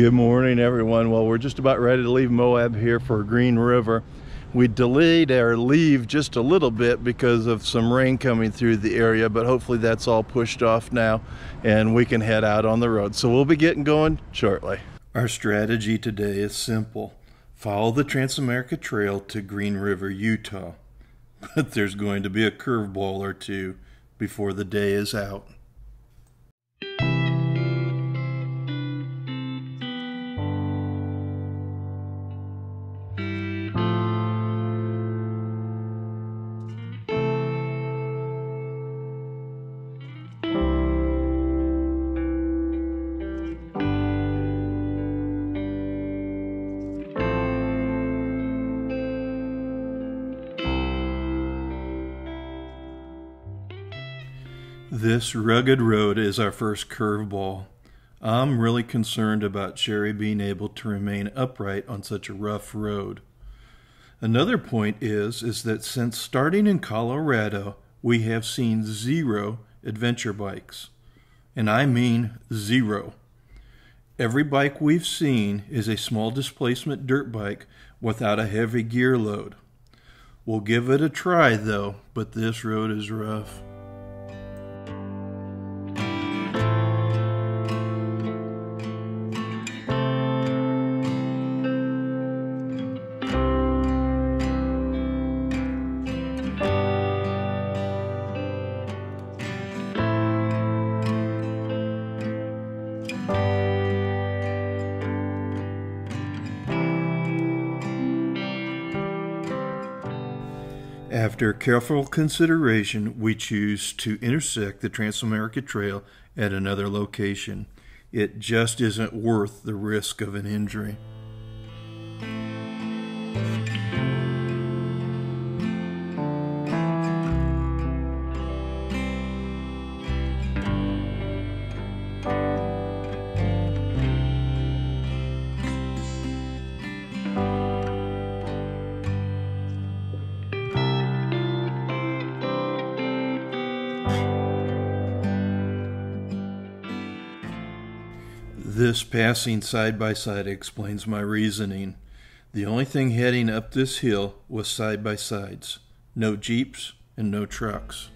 Good morning, everyone. Well, we're just about ready to leave Moab here for Green River. We delayed our leave just a little bit because of some rain coming through the area, but hopefully that's all pushed off now and we can head out on the road. So we'll be getting going shortly. Our strategy today is simple. Follow the TransAmerica Trail to Green River, Utah. But there's going to be a curveball or two before the day is out. This rugged road is our first curveball. I'm really concerned about Cheri being able to remain upright on such a rough road. Another point is that since starting in Colorado, we have seen 0 adventure bikes. And I mean 0. Every bike we've seen is a small displacement dirt bike without a heavy gear load. We'll give it a try though, but this road is rough. After careful consideration, we choose to intersect the TransAmerica Trail at another location. It just isn't worth the risk of an injury. This passing side-by-side explains my reasoning. The only thing heading up this hill was side-by-sides. No Jeeps and no trucks.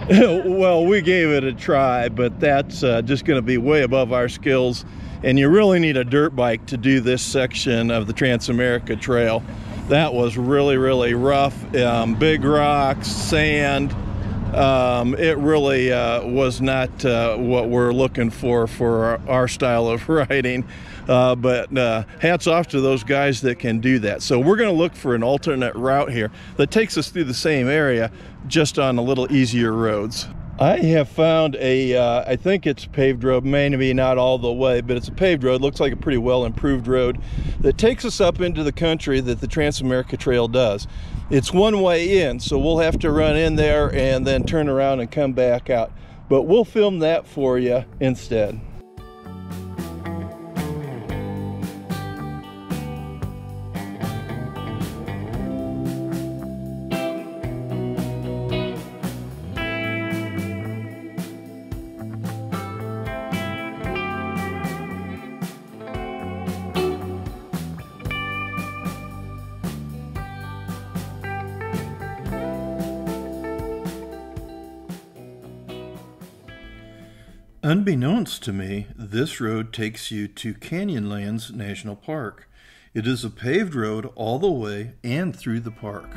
Well, we gave it a try, but that's just going to be way above our skills, and you really need a dirt bike to do this section of the TransAmerica Trail. That was really rough, big rocks, sand. It really was not what we're looking for our style of riding, but hats off to those guys that can do that. So we're going to look for an alternate route here that takes us through the same area, just on a little easier roads. I have found I think it's a paved road, maybe not all the way, but it's a paved road. Looks like a pretty well improved road that takes us up into the country that the TransAmerica Trail does. It's one way in, so we'll have to run in there and then turn around and come back out. But we'll film that for you instead. Unbeknownst to me, this road takes you to Canyonlands National Park. It is a paved road all the way and through the park.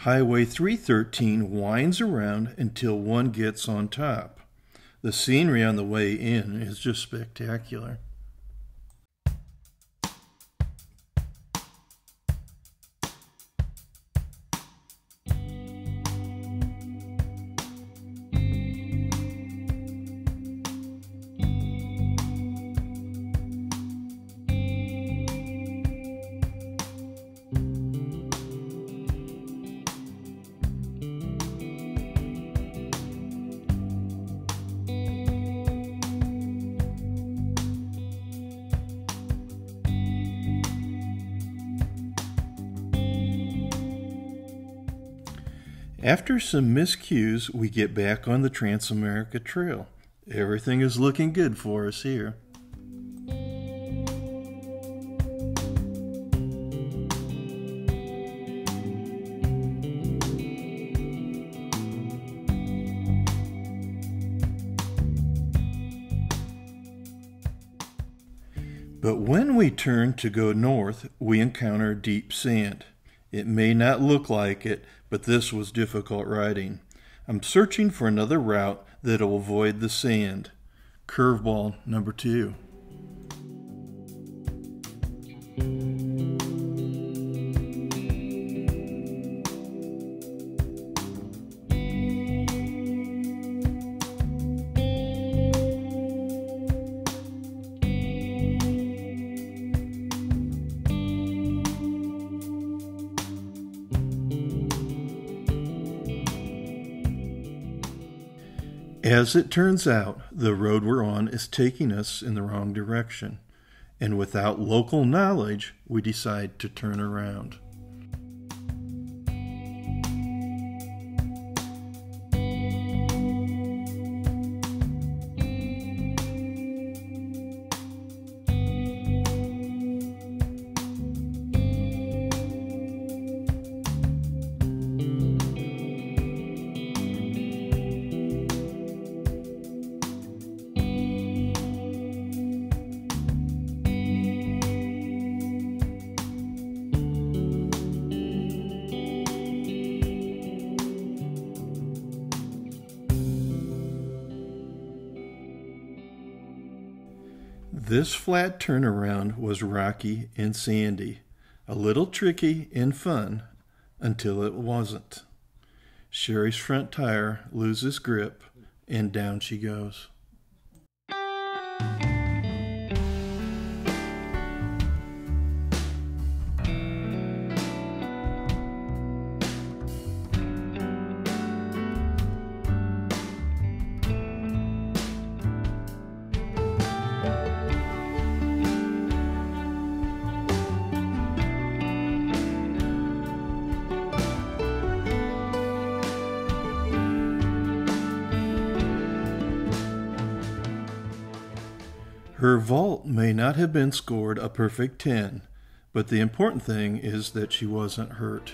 Highway 313 winds around until one gets on top. The scenery on the way in is just spectacular. After some miscues, we get back on the TransAmerica Trail. Everything is looking good for us here. But when we turn to go north, we encounter deep sand. It may not look like it, but this was difficult riding. I'm searching for another route that'll avoid the sand. Curveball number 2. As it turns out, the road we're on is taking us in the wrong direction, and without local knowledge, we decide to turn around. This flat turnaround was rocky and sandy, a little tricky and fun until it wasn't. Cheri's front tire loses grip and down she goes. Her vault may not have been scored a perfect 10, but the important thing is that she wasn't hurt.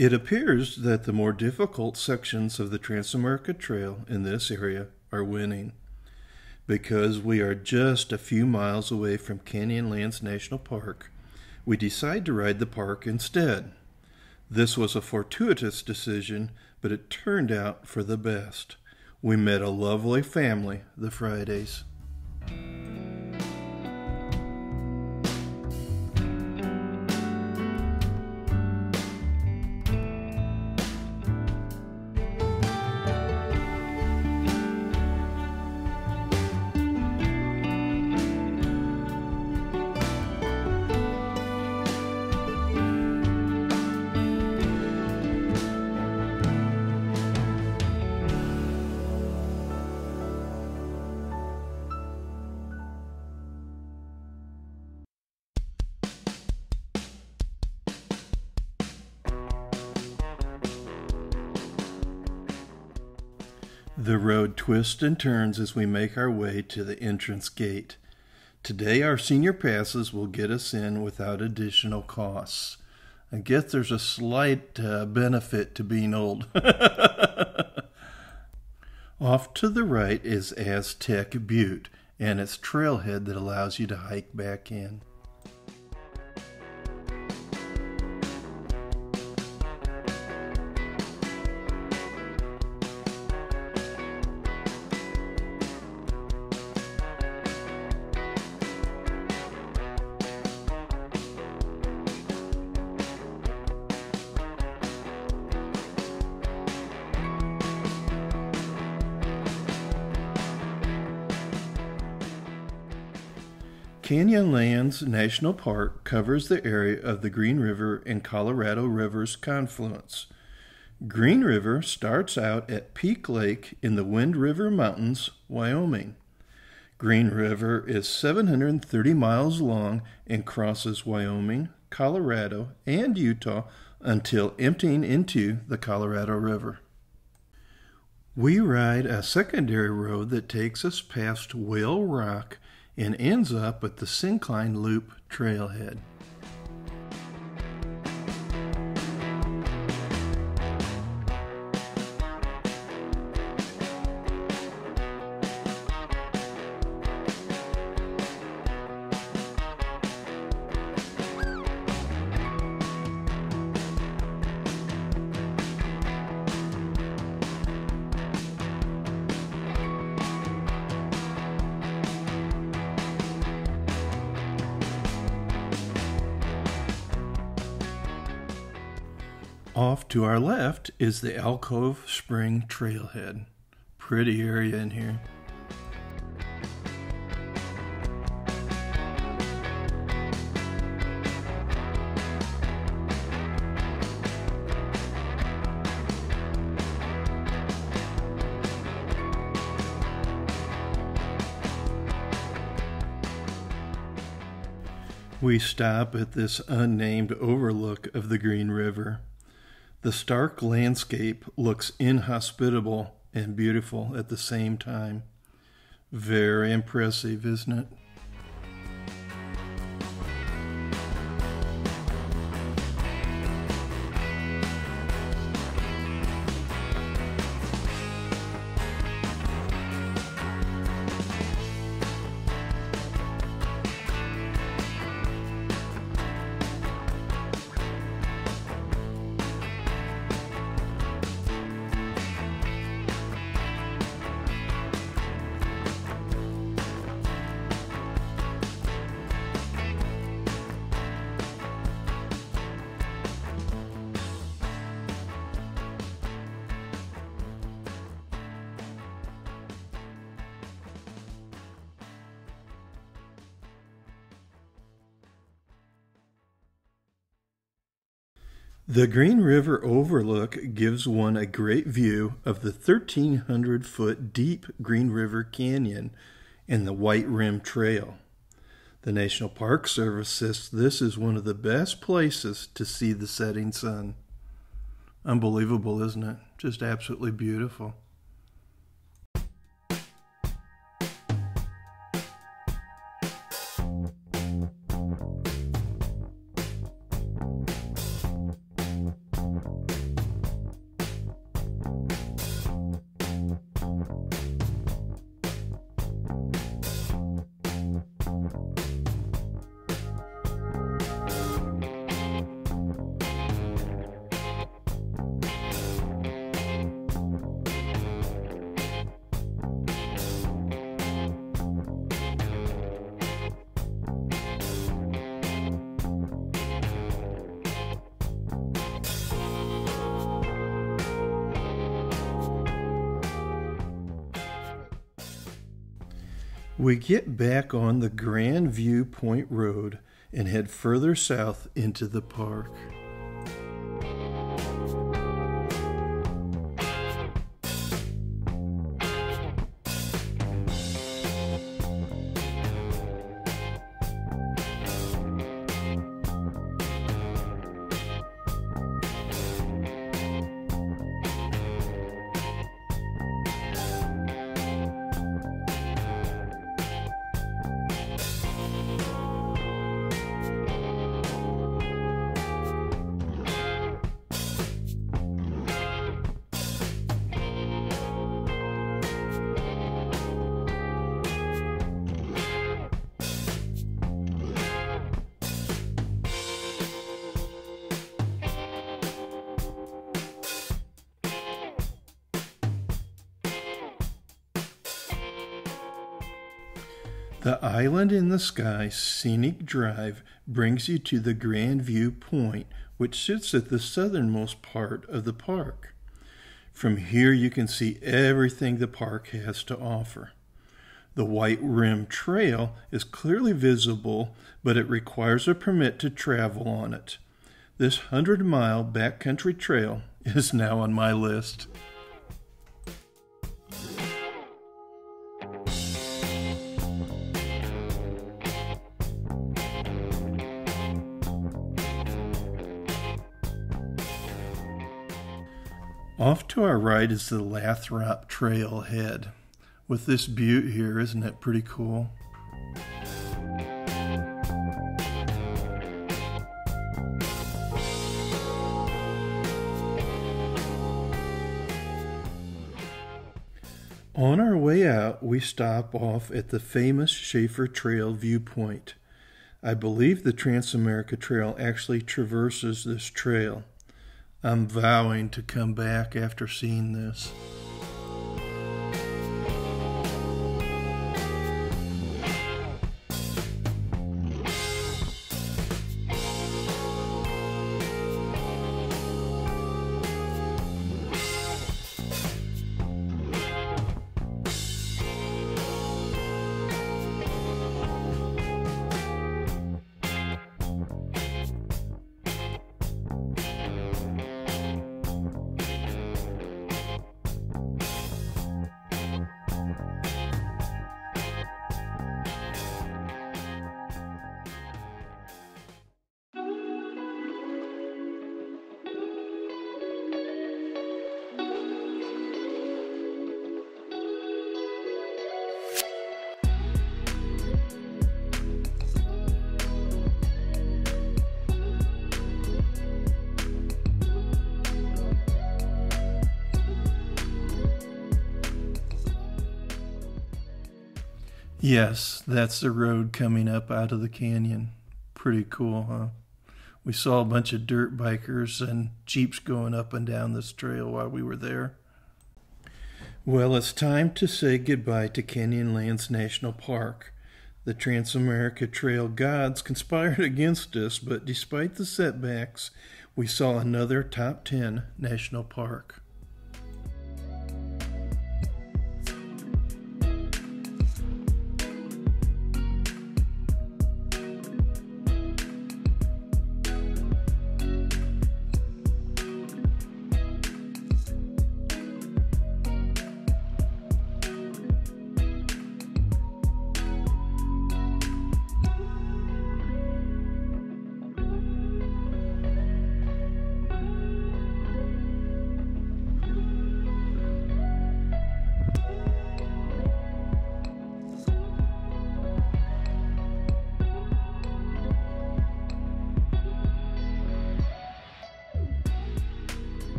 It appears that the more difficult sections of the TransAmerica Trail in this area are winning. Because we are just a few miles away from Canyonlands National Park, we decide to ride the park instead. This was a fortuitous decision, but it turned out for the best. We met a lovely family the Fridays. The road twists and turns as we make our way to the entrance gate. Today our senior passes will get us in without additional costs. I guess there's a slight benefit to being old. Off to the right is Aztec Butte and its trailhead that allows you to hike back in. Canyonlands National Park covers the area of the Green River and Colorado River's confluence. Green River starts out at Peak Lake in the Wind River Mountains, Wyoming. Green River is 730 miles long and crosses Wyoming, Colorado, and Utah until emptying into the Colorado River. We ride a secondary road that takes us past Whale Rock and ends up at the Syncline Loop trailhead. Off to our left is the Alcove Spring Trailhead. Pretty area in here. We stop at this unnamed overlook of the Green River. The stark landscape looks inhospitable and beautiful at the same time. Very impressive, isn't it? The Green River Overlook gives one a great view of the 1,300-foot deep Green River Canyon and the White Rim Trail. The National Park Service says this is one of the best places to see the setting sun. Unbelievable, isn't it? Just absolutely beautiful. We get back on the Grand View Point Road and head further south into the park. The Island in the Sky Scenic Drive brings you to the Grand View Point, which sits at the southernmost part of the park. From here you can see everything the park has to offer. The White Rim Trail is clearly visible, but it requires a permit to travel on it. This 100-mile backcountry trail is now on my list. Off to our right is the Lathrop Trail ahead. With this butte here, isn't it pretty cool? On our way out, we stop off at the famous Schaefer Trail viewpoint. I believe the TransAmerica Trail actually traverses this trail. I'm vowing to come back after seeing this. Yes, that's the road coming up out of the canyon. Pretty cool, huh? We saw a bunch of dirt bikers and Jeeps going up and down this trail while we were there. Well, it's time to say goodbye to Canyonlands National Park. The TransAmerica Trail gods conspired against us, but despite the setbacks, we saw another top 10 national park.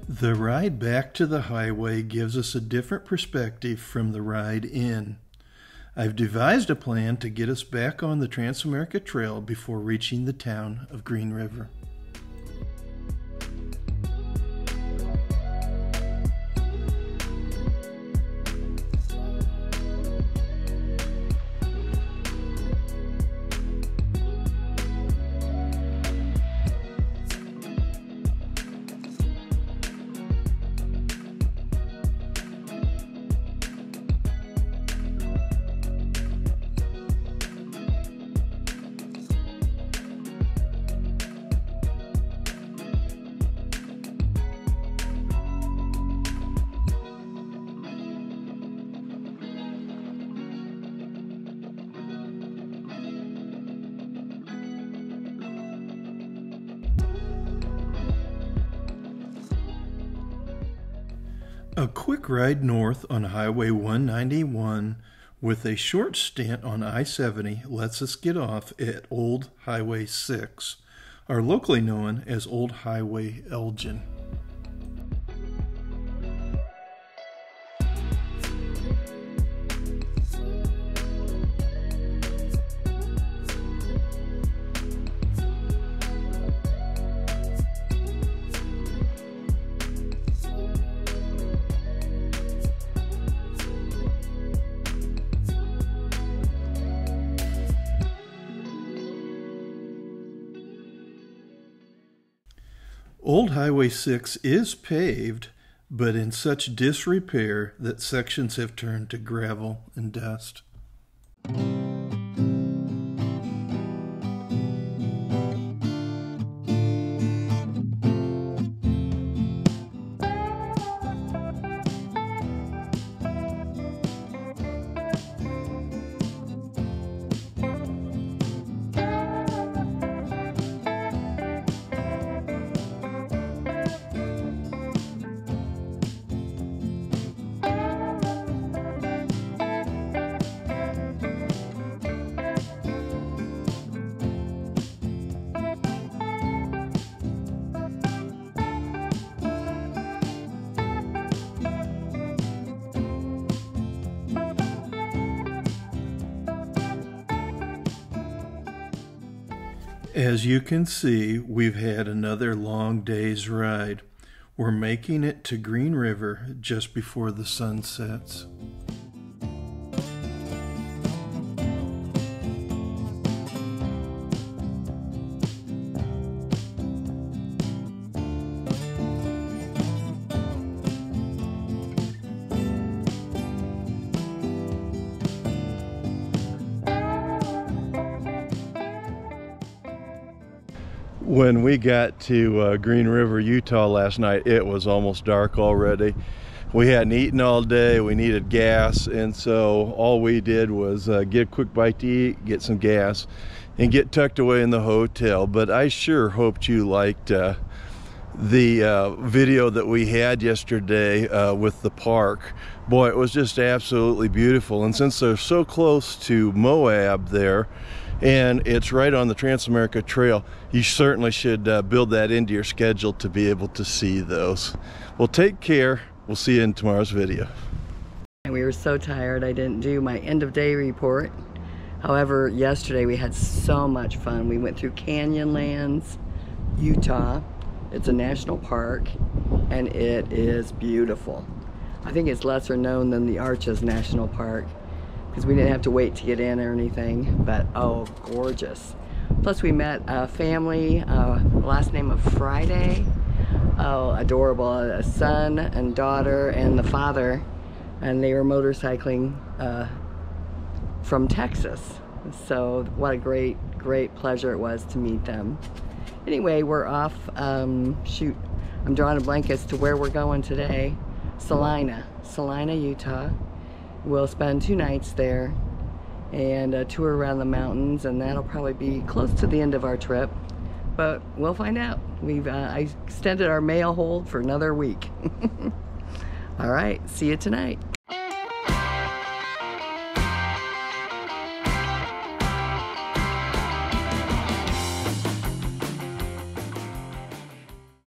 The ride back to the highway gives us a different perspective from the ride in. I've devised a plan to get us back on the TransAmerica Trail before reaching the town of Green River. A quick ride north on Highway 191 with a short stint on I-70 lets us get off at Old Highway 6, or locally known as Old Highway Elgin. Old Highway 6 is paved, but in such disrepair that sections have turned to gravel and dust. As you can see, we've had another long day's ride. We're making it to Green River just before the sun sets. When we got to Green River, Utah last night, it was almost dark already. We hadn't eaten all day, we needed gas, and so all we did was get a quick bite to eat, get some gas, and get tucked away in the hotel. But I sure hoped you liked the video that we had yesterday with the park. Boy, it was just absolutely beautiful, and since they're so close to Moab there, and it's right on the TransAmerica Trail, you certainly should build that into your schedule to be able to see those. Well, take care. We'll see you in tomorrow's video. We were so tired I didn't do my end of day report. However, yesterday we had so much fun. We went through Canyonlands, Utah. It's a national park and it is beautiful. I think it's lesser known than the Arches National Park, because we didn't have to wait to get in or anything, but oh, gorgeous. Plus we met a family, last name of Friday. Oh, adorable, a son and daughter and the father, and they were motorcycling from Texas. So what a great pleasure it was to meet them. Anyway, we're off, shoot, I'm drawing a blank as to where we're going today. Salina, Utah. We'll spend 2 nights there and a tour around the mountains, and that'll probably be close to the end of our trip, but we'll find out. I extended our mail hold for another week. All right, see you tonight.